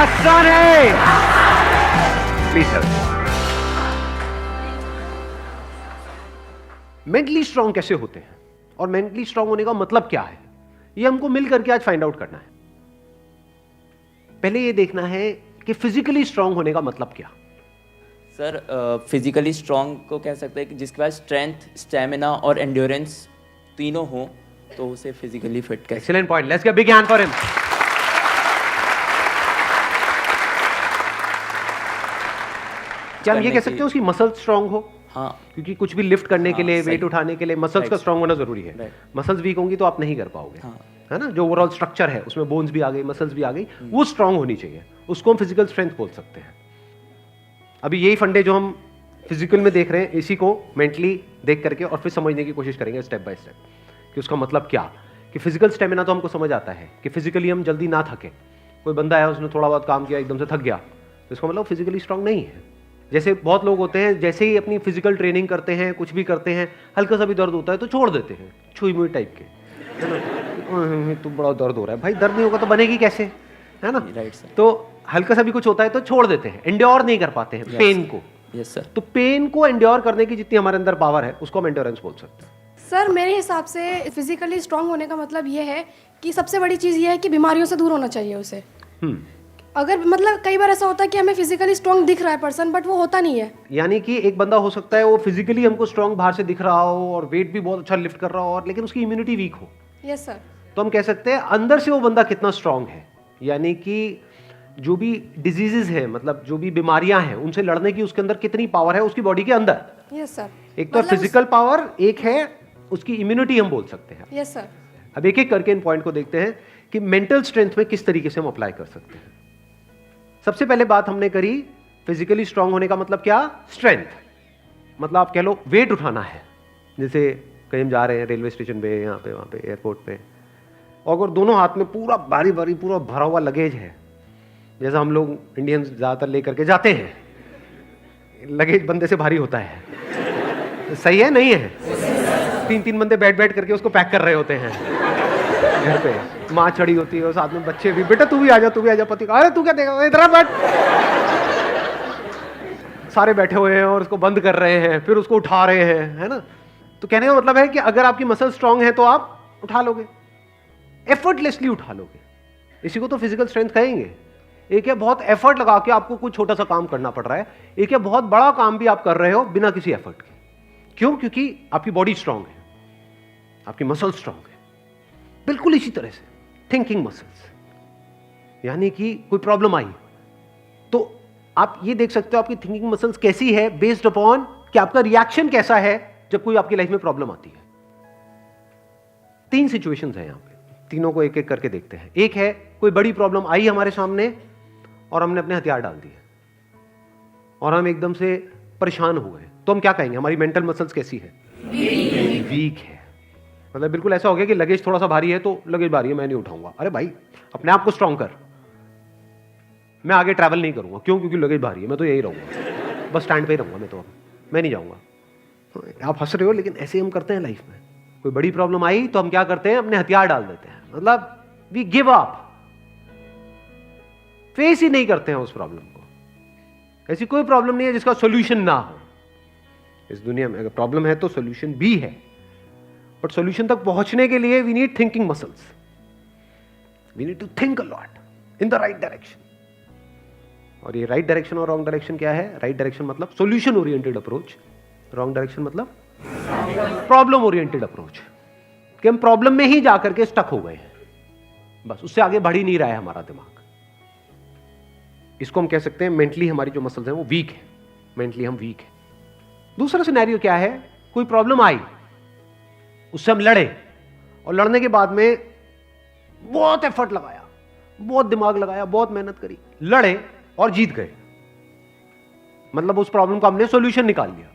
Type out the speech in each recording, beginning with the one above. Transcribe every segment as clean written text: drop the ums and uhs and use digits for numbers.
आसान है। Please sir. Mentally strong कैसे होते हैं और मेंटली स्ट्रांग होने का मतलब क्या है, ये हमको मिल करके आज फाइंड आउट करना है। पहले ये देखना है कि फिजिकली स्ट्रांग होने का मतलब क्या। सर फिजिकली स्ट्रांग को कह सकते हैं कि जिसके पास स्ट्रेंथ, स्टैमिना और एंड्योरेंस तीनों हो तो उसे फिजिकली फिट कह। Excellent point, let's give big hand for him. क्या हम ये कह सकते हैं उसकी मसल स्ट्रांग हो? हाँ, क्योंकि कुछ भी लिफ्ट करने के लिए, सही। वेट उठाने के लिए मसल्स का स्ट्रांग होना जरूरी है। मसल्स वीक होंगी तो आप नहीं कर पाओगे, हाँ। है ना। जो ओवरऑल स्ट्रक्चर है उसमें बोन्स भी आ गई, मसल्स भी आ गई, वो स्ट्रांग होनी चाहिए। उसको हम फिजिकल स्ट्रेंथ बोल सकते हैं। अभी यही फंडे जो हम फिजिकल में देख रहे हैं, इसी को मेंटली देख करके और फिर समझने की कोशिश करेंगे स्टेप बाय स्टेप कि उसका मतलब क्या। कि फिजिकल स्टेमिना तो हमको समझ आता है कि फिजिकली हम जल्दी ना थके। कोई बंदा है उसने थोड़ा बहुत काम किया एकदम से थक गया तो इसका मतलब फिजिकली स्ट्रांग नहीं है। जैसे बहुत लोग होते हैं, जैसे ही अपनी फिजिकल ट्रेनिंग करते हैं, कुछ भी करते हैं, हल्का सा भी दर्द होता है तो छोड़ देते हैं, छुई मुई टाइप के, है ना। तो बड़ा दर्द हो रहा है, भाई दर्द नहीं होगा तो बनेगी कैसे, है ना। Right sir. तो हल्का सा भी कुछ होता है तो छोड़ देते हैं, एंड्योर नहीं कर पाते हैं पेन को। Yes sir. तो पेन को एंड्योर करने की जितनी हमारे अंदर पावर है उसको हम एंड्योरेंस बोल सकते हैं। सर मेरे हिसाब से फिजिकली स्ट्रांग होने का मतलब ये है कि सबसे बड़ी चीज़ ये है कि बीमारियों से दूर होना चाहिए उसे। अगर मतलब कई बार ऐसा होता है कि हमें फिजिकली स्ट्रांग दिख रहा है पर्सन, बट वो होता नहीं है। यानी कि एक बंदा हो सकता है वो फिजिकली हमको स्ट्रांग बाहर से दिख रहा हो और वेट भी बहुत अच्छा लिफ्ट कर रहा हो, और लेकिन उसकी इम्यूनिटी वीक हो। Yes sir. तो हम कह सकते हैं अंदर से वो बंदा कितना स्ट्रांग है। यानी कि जो भी डिजीजेज है, मतलब जो भी बीमारियां हैं, उनसे लड़ने की उसके अंदर कितनी पावर है उसकी बॉडी के अंदर। Yes sir. एक तो फिजिकल पावर, एक है उसकी इम्यूनिटी हम बोल सकते हैं। Yes sir. अब एक एक करके इन पॉइंट को देखते हैं कि मेंटल स्ट्रेंथ में किस तरीके से हम अप्लाई कर सकते हैं। सबसे पहले बात हमने करी फिजिकली स्ट्रांग होने का मतलब क्या, स्ट्रेंथ। मतलब आप कह लो वेट उठाना है। जैसे कहीं हम जा रहे हैं रेलवे स्टेशन पे, यहाँ पे, वहाँ पे, एयरपोर्ट पे, और अगर दोनों हाथ में पूरा भारी भारी पूरा भरा हुआ लगेज है, जैसा हम लोग इंडियंस ज़्यादातर लेकर के जाते हैं, लगेज बंदे से भारी होता है, सही है नहीं है। 3-3 बंदे बैठ बैठ करके उसको पैक कर रहे होते हैं घर पे, माँ चढ़ी होती है और साथ में बच्चे भी, बेटा तू भी आ जा, तू भी आ जा, पति का अरे तू क्या देगा, इधर बैठ। सारे बैठे हुए हैं और उसको बंद कर रहे हैं, फिर उसको उठा रहे हैं, है ना। तो कहने का मतलब है कि अगर आपकी मसल स्ट्रांग है तो आप उठा लोगे, एफर्टलेसली उठा लोगे। इसी को तो फिजिकल स्ट्रेंथ कहेंगे। एक है बहुत एफर्ट लगा के आपको कोई छोटा सा काम करना पड़ रहा है, एक है बहुत बड़ा काम भी आप कर रहे हो बिना किसी एफर्ट के। क्यों? क्योंकि आपकी बॉडी स्ट्रांग है, आपकी मसल स्ट्रांग है। बिल्कुल इसी तरह से थिंकिंग मसल्स, यानी कि कोई प्रॉब्लम आई तो आप ये देख सकते हो आपकी थिंकिंग मसल्स कैसी है, बेस्ड अपॉन कि आपका रिएक्शन कैसा है जब कोई आपकी लाइफ में प्रॉब्लम आती है। 3 सिचुएशंस हैं यहां पे, तीनों को एक एक करके देखते हैं। एक है कोई बड़ी प्रॉब्लम आई हमारे सामने और हमने अपने हथियार डाल दिए और हम एकदम से परेशान हो गए, तो हम क्या कहेंगे, हमारी मेंटल मसल्स कैसी है, वीक है। मतलब बिल्कुल ऐसा हो गया कि लगेज थोड़ा सा भारी है तो लगेज भारी है मैं नहीं उठाऊंगा। अरे भाई अपने आप को स्ट्रांग कर, मैं आगे ट्रैवल नहीं करूंगा। क्यों? क्योंकि लगेज भारी है, मैं तो यही रहूंगा, बस स्टैंड पे ही रहूंगा, मैं नहीं जाऊंगा। आप हंस रहे हो लेकिन ऐसे हम करते हैं लाइफ में। कोई बड़ी प्रॉब्लम आई तो हम क्या करते हैं, अपने हथियार डाल देते हैं, मतलब वी गिव अप, फेस ही नहीं करते हैं उस प्रॉब्लम को। ऐसी कोई प्रॉब्लम नहीं है जिसका सोल्यूशन ना हो इस दुनिया में। अगर प्रॉब्लम है तो सोल्यूशन भी है, बट सोल्यूशन तक पहुंचने के लिए we need thinking muscles, we need to think a lot in the right direction. और ये राइट डायरेक्शन और रॉन्ग डायरेक्शन क्या है? राइट डायरेक्शन मतलब solution oriented approach, wrong direction मतलब प्रॉब्लम ओरिएंटेड अप्रोच, कि हम प्रॉब्लम में ही जाकर के स्टक हो गए हैं, बस उससे आगे बढ़ ही नहीं रहा है हमारा दिमाग। इसको हम कह सकते हैं मेंटली हमारी जो मसल्स हैं वो वीक है, मेंटली हम वीक है। दूसरा सिनेरियो क्या है, कोई प्रॉब्लम आई, उससे हम लड़े और लड़ने के बाद में बहुत एफर्ट लगाया, बहुत दिमाग लगाया, बहुत मेहनत करी, लड़े और जीत गए, मतलब उस प्रॉब्लम का हमने सॉल्यूशन निकाल लिया।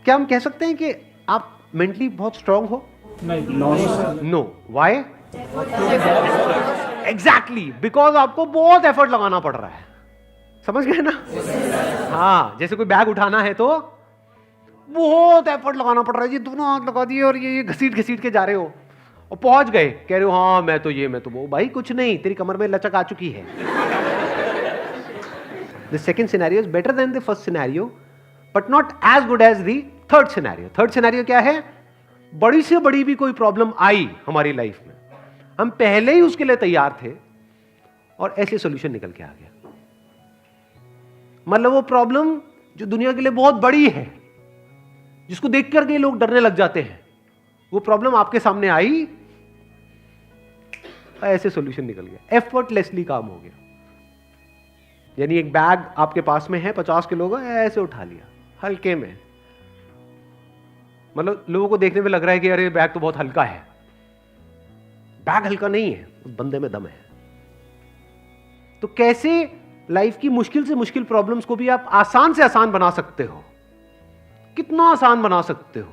क्या हम कह सकते हैं कि आप मेंटली बहुत स्ट्रांग हो? नहीं, नो। व्हाई? एग्जैक्टली, बिकॉज आपको बहुत एफर्ट लगाना पड़ रहा है। समझ गए ना? हाँ, जैसे कोई बैग उठाना है तो बहुत एफर्ट लगाना पड़ रहा है जी, दोनों हाथ लगा दिए और ये घसीट घसीट के जा रहे हो, और पहुंच गए, कह रहे हो हाँ मैं तो वो। भाई कुछ नहीं, तेरी कमर में लचक आ चुकी है। The second scenario is better than the first scenario but not as good as the third scenario. Third scenario क्या है? बड़ी से बड़ी भी कोई प्रॉब्लम आई हमारी लाइफ में, हम पहले ही उसके लिए तैयार थे और ऐसे सॉल्यूशन निकल के आ गया। मतलब वो प्रॉब्लम जो दुनिया के लिए बहुत बड़ी है, जिसको देख करके लोग डरने लग जाते हैं, वो प्रॉब्लम आपके सामने आई, ऐसे सॉल्यूशन निकल गया, एफर्टलेसली काम हो गया। यानी एक बैग आपके पास में है 50 किलो का, ऐसे उठा लिया हल्के में। मतलब लोगों को देखने में लग रहा है कि अरे बैग तो बहुत हल्का है। बैग हल्का नहीं है, उस बंदे में दम है। तो कैसे लाइफ की मुश्किल से मुश्किल प्रॉब्लम्स को भी आप आसान से आसान बना सकते हो? कितना आसान बना सकते हो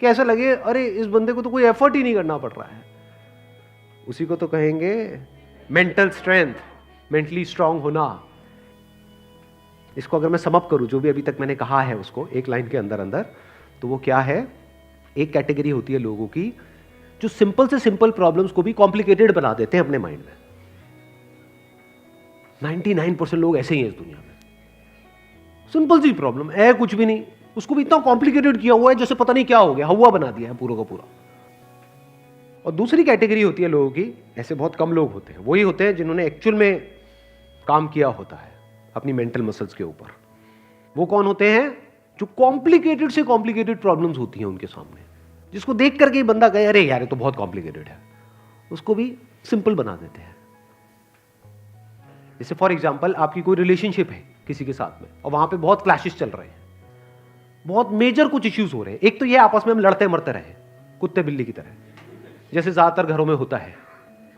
कि ऐसा लगे अरे इस बंदे को तो कोई एफर्ट ही नहीं करना पड़ रहा है। उसी को तो कहेंगे मेंटल स्ट्रेंथ, मेंटली स्ट्रांग होना। इसको अगर मैं समअप करूं, जो भी अभी तक मैंने कहा है उसको एक लाइन के अंदर अंदर, तो वो क्या है? एक कैटेगरी होती है लोगों की जो सिंपल से सिंपल प्रॉब्लम्स को भी कॉम्प्लिकेटेड बना देते हैं अपने माइंड में। 99% लोग ऐसे ही हैं इस दुनिया में। सिंपल सी प्रॉब्लम है, कुछ भी नहीं, उसको भी इतना कॉम्प्लिकेटेड किया हुआ है जैसे पता नहीं क्या हो गया, हवा बना दिया है पूरा का पूरा। और दूसरी कैटेगरी होती है लोगों की, ऐसे बहुत कम लोग होते हैं, वही होते हैं जिन्होंने एक्चुअल में काम किया होता है अपनी मेंटल मसल्स के ऊपर। वो कौन होते हैं? जो कॉम्प्लिकेटेड से कॉम्प्लिकेटेड प्रॉब्लम्स होती हैं उनके सामने, जिसको देख करके ही बंदा कहे अरे यार ये तो बहुत कॉम्प्लिकेटेड है, उसको भी सिंपल बना देते हैं। जैसे फॉर एग्जांपल आपकी कोई रिलेशनशिप है किसी के साथ में और वहां पे बहुत क्लैशेस चल रहे हैं, बहुत मेजर कुछ इश्यूज हो रहे हैं। एक तो ये आपस में हम लड़ते मरते रहे कुत्ते बिल्ली की तरह, जैसे ज्यादातर घरों में होता है।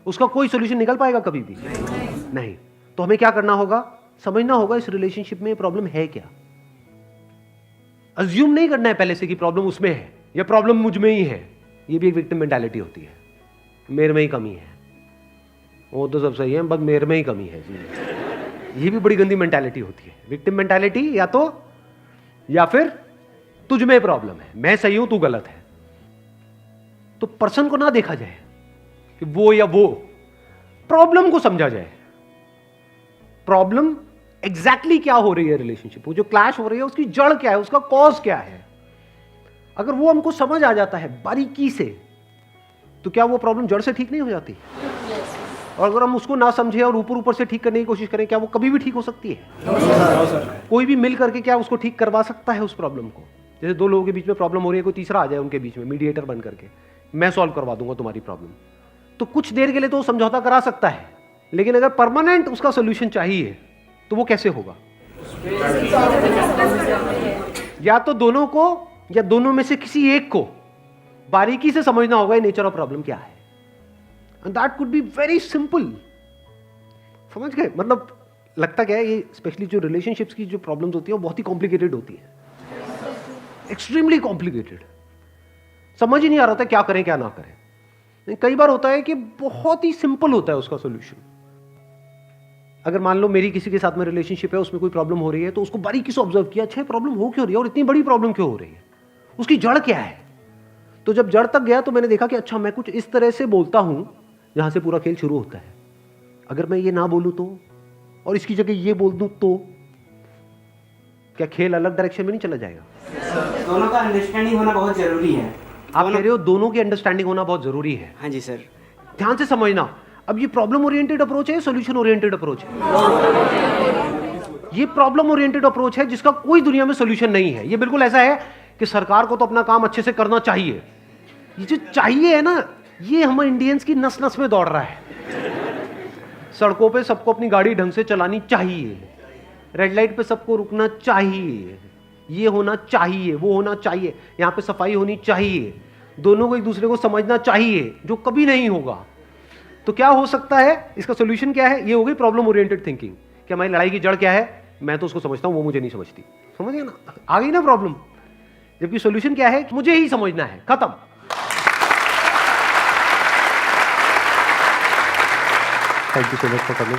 उसका कोई सोल्यूशन निकल पाएगा कभी भी? नहीं। तो हमें क्या करना होगा? समझना होगा इस रिलेशनशिप में प्रॉब्लम है क्या। अज्यूम नहीं करना है पहले से कि प्रॉब्लम उसमें है या प्रॉब्लम मुझ में ही है। ये भी एक विक्टिम मेंटालिटी होती है, मेरे में ही कमी है, वो तो सब सही है बस मेरे में ही कमी है जी। ये भी बड़ी गंदी मेंटालिटी होती है, विक्टिम मेंटालिटी। या फिर तुझ में प्रॉब्लम है, मैं सही हूं तू गलत है। तो पर्सन को ना देखा जाए कि वो या वो, प्रॉब्लम को समझा जाए। प्रॉब्लम एग्जैक्टली क्या हो रही है रिलेशनशिप, वो जो क्लैश हो रही है उसकी जड़ क्या है, उसका कॉज क्या है। अगर वो हमको समझ आ जाता है बारीकी से, तो क्या वो प्रॉब्लम जड़ से ठीक नहीं हो जाती? और अगर हम उसको ना समझे और ऊपर ऊपर से ठीक करने की कोशिश करें, क्या वो कभी भी ठीक हो सकती है? कोई भी मिल करके क्या उसको ठीक करवा सकता है उस प्रॉब्लम को? जैसे दो लोगों के बीच में प्रॉब्लम हो रही है, कोई तीसरा आ जाए उनके बीच में मीडिएटर बन करके, मैं सॉल्व करवा दूंगा तुम्हारी प्रॉब्लम, तो कुछ देर के लिए तो समझौता करा सकता है, लेकिन अगर परमानेंट उसका सोल्यूशन चाहिए तो वो कैसे होगा? या तो दोनों को या दोनों में से किसी एक को बारीकी से समझना होगा नेचर ऑफ प्रॉब्लम क्या है। And that could be very simple. समझ गए? मतलब लगता क्या है, ये स्पेशली जो रिलेशनशिप्स की जो प्रॉब्लम्स होती है वो बहुत ही कॉम्प्लिकेटेड होती है, एक्सट्रीमली कॉम्प्लिकेटेड। समझ ही नहीं आ रहा था क्या करें क्या ना करें। कई बार होता है कि बहुत ही सिंपल होता है उसका सोल्यूशन। अगर मान लो मेरी किसी के साथ में रिलेशनशिप है, उसमें कोई प्रॉब्लम हो रही है, तो उसको बारीकी से ऑब्जर्व किया, अच्छा प्रॉब्लम हो क्यों रही है और इतनी बड़ी प्रॉब्लम क्यों हो रही है, उसकी जड़ क्या है। तो जब जड़ तक गया तो मैंने देखा कि अच्छा मैं कुछ इस तरह से बोलता हूं जहां से पूरा खेल शुरू होता है। अगर मैं ये ना बोलूं तो, और इसकी जगह ये बोल दूं तो क्या खेल अलग डायरेक्शन में नहीं चला जाएगा? दोनों का अंडरस्टैंडिंग होना बहुत जरूरी है। आप कह रहे हो दोनों की अंडरस्टैंडिंग होना बहुत जरूरी है। हाँ जी सर। ध्यान से समझना, अब ये प्रॉब्लम ओरिएंटेड अप्रोच है, सॉल्यूशन ओरिएंटेड अप्रोच है। ये प्रॉब्लम ओरिएंटेड अप्रोच है जिसका कोई दुनिया में सॉल्यूशन नहीं है। ये बिल्कुल ऐसा है कि सरकार को तो अपना काम अच्छे से करना चाहिए। ये जो चाहिए है ना, ये हम इंडियंस की नस नस में दौड़ रहा है। सड़कों पे सबको अपनी गाड़ी ढंग से चलानी चाहिए, रेड लाइट पे सबको रुकना चाहिए, ये होना चाहिए, वो होना चाहिए, यहाँ पे सफाई होनी चाहिए, दोनों को एक दूसरे को समझना चाहिए, जो कभी नहीं होगा। तो क्या हो सकता है, इसका सोल्यूशन क्या है? ये हो गई प्रॉब्लम ओरिएंटेड थिंकिंग कि हमारी लड़ाई की जड़ क्या है, मैं तो उसको समझता हूं वो मुझे नहीं समझती। समझ गए ना? आ गई ना प्रॉब्लम। जबकि सोल्यूशन क्या है? मुझे ही समझना है, खत्म। Thank you so much for coming.